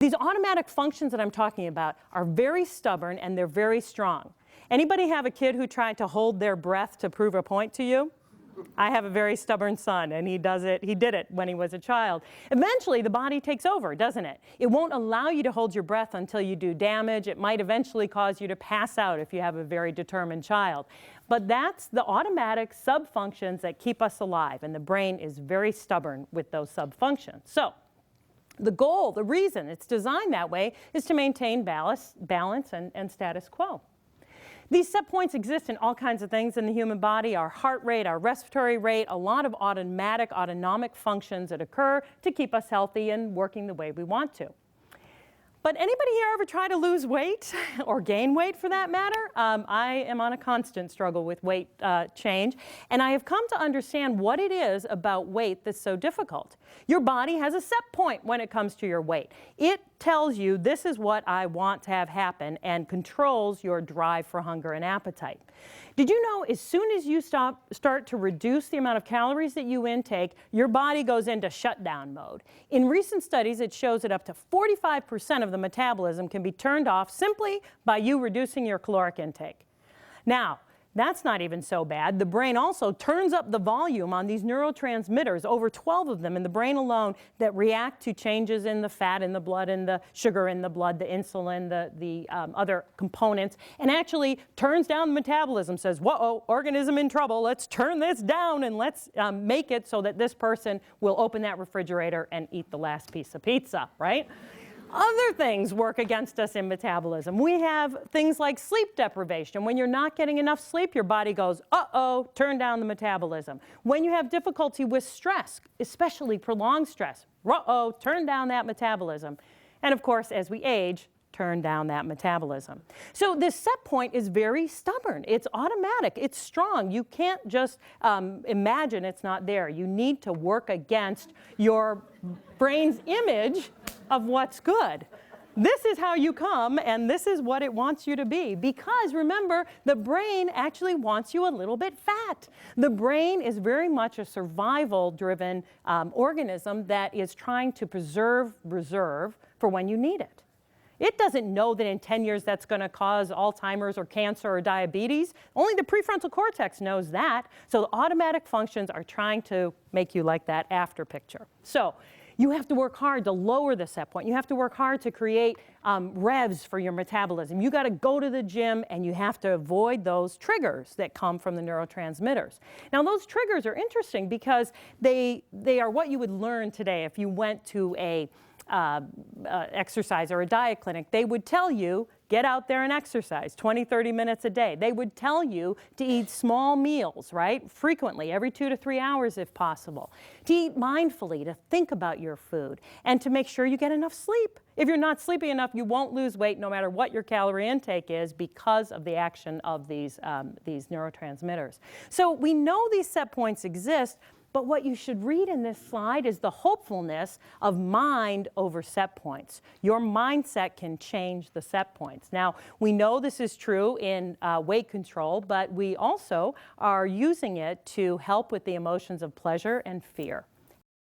These automatic functions that I'm talking about are very stubborn and they're very strong. Anybody have a kid who tried to hold their breath to prove a point to you? I have a very stubborn son, and he did it when he was a child. Eventually, the body takes over, doesn't it? It won't allow you to hold your breath until you do damage. It might eventually cause you to pass out if you have a very determined child. But that's the automatic subfunctions that keep us alive, and the brain is very stubborn with those subfunctions. So the goal, the reason it's designed that way, is to maintain balance and status quo. These set points exist in all kinds of things in the human body: our heart rate, our respiratory rate, a lot of autonomic functions that occur to keep us healthy and working the way we want to. But anybody here ever try to lose weight or gain weight for that matter? I am on a constant struggle with weight change, and I have come to understand what it is about weight that's so difficult. Your body has a set point when it comes to your weight. It tells you this is what I want to have happen and controls your drive for hunger and appetite. Did you know as soon as you start to reduce the amount of calories that you intake, your body goes into shutdown mode? In recent studies, it shows that up to 45% of the metabolism can be turned off simply by you reducing your caloric intake. Now, that's not even so bad. The brain also turns up the volume on these neurotransmitters, over 12 of them in the brain alone, that react to changes in the fat in the blood and the sugar in the blood, the insulin, the other components, and actually turns down the metabolism, says, whoa, organism in trouble, let's turn this down and let's make it so that this person will open that refrigerator and eat the last piece of pizza, right? Other things work against us in metabolism. We have things like sleep deprivation. When you're not getting enough sleep, your body goes, uh-oh, turn down the metabolism. When you have difficulty with stress, especially prolonged stress, uh-oh, turn down that metabolism. And of course, as we age, turn down that metabolism. So this set point is very stubborn. It's automatic. It's strong. You can't just imagine it's not there. You need to work against your brain's image of what's good. This is how you come, and this is what it wants you to be. Because remember, the brain actually wants you a little bit fat. The brain is very much a survival-driven organism that is trying to preserve reserve for when you need it. It doesn't know that in 10 years that's going to cause Alzheimer's or cancer or diabetes. Only the prefrontal cortex knows that. So the automatic functions are trying to make you like that after picture. So you have to work hard to lower the set point. You have to work hard to create revs for your metabolism. You got to go to the gym, and you have to avoid those triggers that come from the neurotransmitters. Now, those triggers are interesting because they are what you would learn today if you went to a exercise or a diet clinic. They would tell you, get out there and exercise 20, 30 minutes a day. They would tell you to eat small meals, right? Frequently, every 2 to 3 hours if possible. To eat mindfully, to think about your food, and to make sure you get enough sleep. If you're not sleeping enough, you won't lose weight no matter what your calorie intake is because of the action of these neurotransmitters. So we know these set points exist, but what you should read in this slide is the hopefulness of mind over set points. Your mindset can change the set points. Now, we know this is true in weight control, but we also are using it to help with the emotions of pleasure and fear.